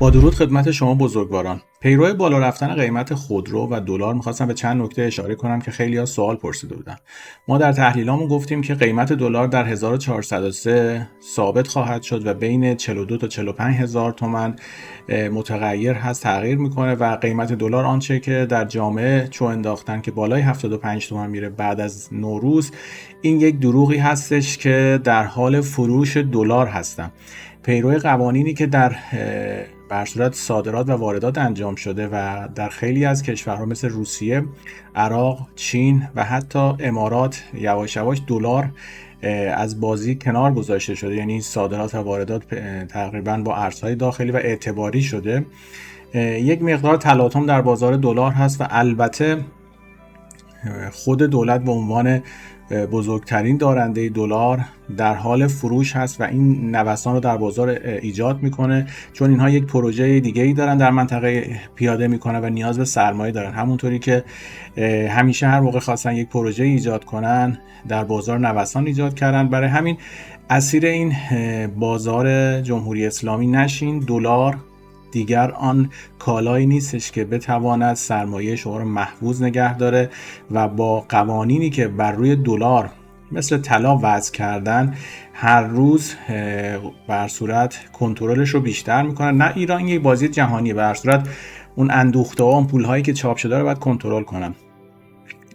با درود خدمت شما بزرگواران. پیرو بالا رفتن قیمت خودرو و دلار می‌خواستم به چند نکته اشاره کنم که خیلی‌ها سوال پرسیده بودن. ما در تحلیلامون گفتیم که قیمت دلار در 1403 ثابت خواهد شد و بین 42 تا 45 هزار تومان متغیر هست، تغییر میکنه و قیمت دلار آنچه که در جامعه چو انداختن که بالای 75 تومان میره بعد از نوروز، این یک دروغی هستش که در حال فروش دلار هستن. پیرو قوانینی که در بر صورت صادرات و واردات انجام شده و در خیلی از کشورها مثل روسیه، عراق، چین و حتی امارات یواش یواش دلار از بازی کنار گذاشته شده، یعنی صادرات و واردات تقریبا با ارزهای داخلی و اعتباری شده. یک مقدار تلاطم در بازار دلار هست و البته خود دولت به عنوان بزرگترین دارنده دلار در حال فروش هست و این نوسان رو در بازار ایجاد میکنه، چون اینها یک پروژه دیگه‌ای دارن در منطقه پیاده میکنن و نیاز به سرمایه دارن. همونطوری که همیشه هر موقع خواستن یک پروژه ایجاد کنن در بازار نوسان ایجاد کردن. برای همین اسیر این بازار جمهوری اسلامی نشین. دلار دیگر آن کالایی نیستش که بتواند سرمایه شما رو محفوظ نگه داره و با قوانینی که بر روی دلار مثل طلا وضع کردن هر روز بر صورت کنترلش رو بیشتر میکنن. نه ایران یک بازی جهانیه، بر صورت اون اندوخته ها، اون پول هایی که چاپ شده رو باید کنترل کنن.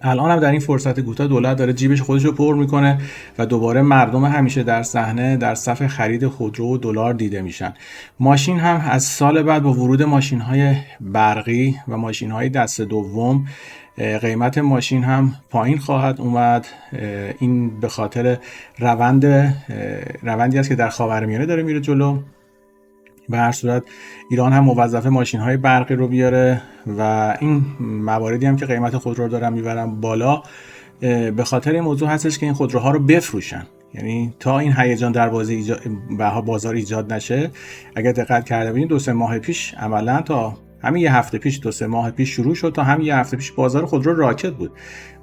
الان هم در این فرصت کوتاه دولت داره جیبش خودش رو پر میکنه و دوباره مردم همیشه در صحنه در صف خرید خودرو و دلار دیده میشن. ماشین هم از سال بعد با ورود ماشین های برقی و ماشین های دست دوم قیمت ماشین هم پایین خواهد اومد. این به خاطر روندی است که در خاورمیانه داره میره جلو. به هر صورت ایران هم موظفه ماشین‌های برقی رو بیاره و این مواردی هم که قیمت خودرو رو دارن میبرن بالا به خاطر این موضوع هستش که این خودروها رو بفروشن. یعنی تا این هیجان در بازار ایجاد نشه، اگر دقت کرده ببینید 2-3 ماه پیش عملاً تا همین یه هفته پیش 2-3 ماه پیش شروع شد، تا همین یه هفته پیش بازار خودرو راکت بود،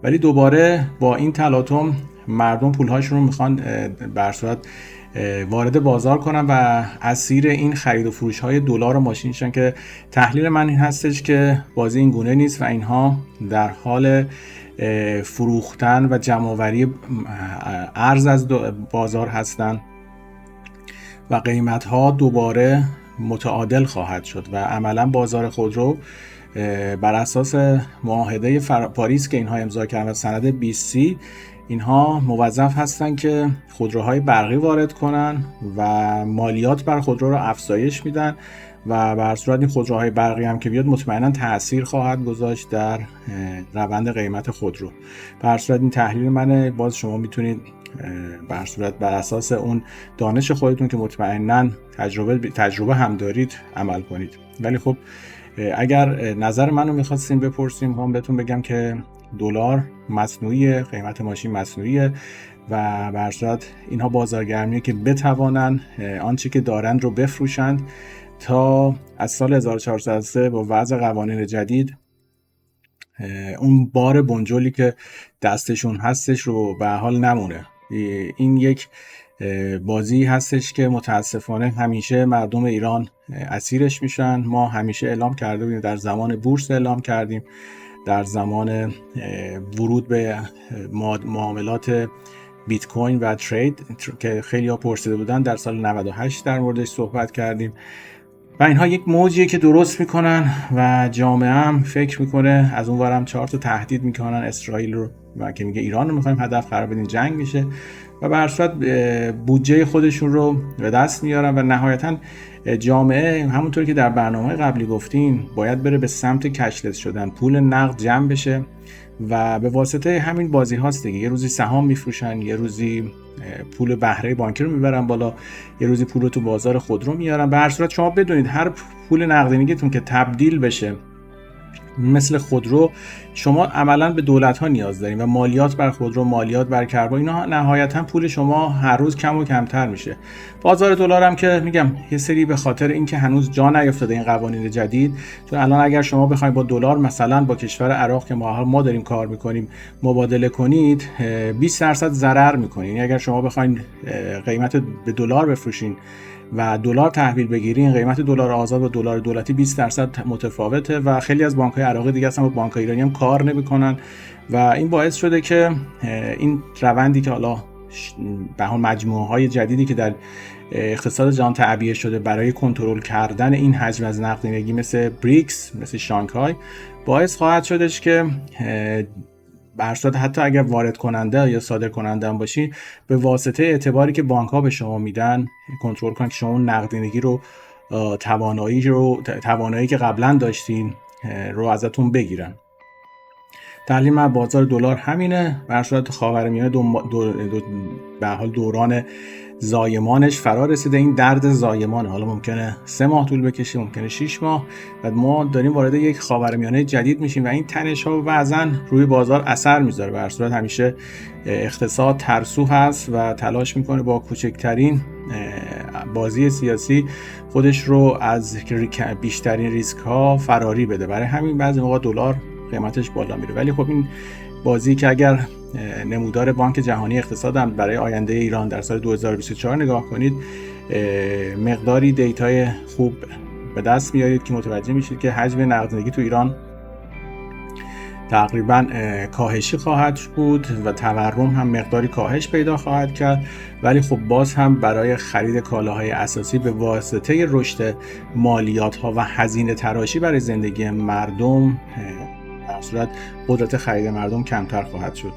ولی دوباره با این تلاطم مردم پولهاشون رو میخوان بر صورت وارد بازار کنن و اسیر این خرید و فروش های دلار و ماشین شدن که تحلیل من این هستش که بازی این گونه نیست و اینها در حال فروختن و جمع‌آوری ارز از بازار هستن و قیمت ها دوباره متعادل خواهد شد و عملا بازار خودرو بر اساس معاهده پاریس که اینها امضا کردن و سند 2030، اینها موظف هستن که خودروهای برقی وارد کنن و مالیات بر خودرو رو افزایش میدن و به هر صورت این خودروهای برقی هم که بیاد مطمئنا تأثیر خواهد گذاشت در روند قیمت خودرو. به هر صورت این تحلیل منه، باز شما میتونید به هر صورت بر اساس اون دانش خودتون که مطمئنا تجربه هم دارید عمل کنید. ولی خب اگر نظر منو میخواستین بپرسیم، هم بهتون بگم که دلار مصنوعیه، قیمت ماشین مصنوعیه و به هر صورت اینها بازارگرمیه که بتوانن آنچه که دارند رو بفروشند تا از سال 1403 با وضع قوانین جدید اون بار بنجلی که دستشون هستش رو به حال نمونه. این یک بازی هستش که متاسفانه همیشه مردم ایران اسیرش میشن. ما همیشه اعلام کرده بودیم، در زمان بورس اعلام کردیم، در زمان ورود به معاملات بیت کوین و ترید که خیلی ها پرسیده بودن، در سال 98 در موردش صحبت کردیم و اینها یک موجیه که درست میکنن و جامعه هم فکر میکنه، از اون ورم 4 تا تهدید میکنن اسرائیل رو و که میگه ایران رو میخوایم هدف قرار بدین، جنگ میشه و به هر صورت بودجه خودشون رو به دست میارن و نهایتاً جامعه همونطور که در برنامه قبلی گفتیم باید بره به سمت کشلس شدن، پول نقد جمع بشه و به واسطه همین بازی هاست دیگه. یه روزی سهام میفروشن، یه روزی پول بهره بانکی رو میبرن بالا، یه روزی پول رو تو بازار خودرو میارن. به هر صورت شما بدونید هر پول نقدینگیتون که تبدیل بشه مثل خودرو، شما عملاً به دولت‌ها نیاز دارین و مالیات بر خودرو، مالیات بر کربن، اینا نهایتاً پول شما هر روز کم و کمتر میشه. بازار دلار هم که میگم یه سری به خاطر اینکه هنوز جا نیفتاده این قوانین جدید، چون الان اگر شما بخواید با دلار مثلا با کشور عراق که ما داریم کار میکنیم مبادله کنید 20% ضرر میکنین. اگر شما بخواید قیمت به دلار بفروشین و دلار تحویل بگیرین، قیمت دلار آزاد و دلار دولتی 20% متفاوته و خیلی از بانک‌های عراقی دیگه اصلا با بانک‌های ایرانی هم کار نمی‌کنن و این باعث شده که این روندی که حالا به حال مجموعه‌های جدیدی که در اقتصاد جهان تعبیه شده برای کنترل کردن این حجم از نقدینگی مثل بریکس، مثل شانگهای، باعث خواهد شدش که برصورت حتی اگر وارد کننده یا صادر کننده هم باشین، به واسطه اعتباری که بانک ها به شما میدن کنترل کنن که شما نقدینگی رو توانایی که قبلا داشتین رو ازتون بگیرن. تحلیل من بازار دلار همینه. بر صورت خاورمیانه به حال دوران زایمانش فرا رسیده. این درد زایمان حالا ممکنه 3 ماه طول بکشه، ممکنه 6 ماه. بعد ما داریم وارد یک خاورمیانه جدید میشیم و این تنش ها بعضا روی بازار اثر میذاره. بر صورت همیشه اقتصاد ترسو هست و تلاش میکنه با کوچکترین بازی سیاسی خودش رو از بیشترین ریسک ها فراری بده. برای همین بعضی موقع دلار قیمتش بالا میره. ولی خب این بازی که اگر نمودار بانک جهانی اقتصاد هم برای آینده ایران در سال 2024 نگاه کنید، مقداری دیتای خوب به دست میارید که متوجه میشید که حجم نقدینگی تو ایران تقریبا کاهشی خواهد بود و تورم هم مقداری کاهش پیدا خواهد کرد. ولی خب باز هم برای خرید کالاهای اساسی به واسطه رشد مالیات ها و هزینه تراشی برای زندگی مردم در صورت قدرت خرید مردم کمتر خواهد شد.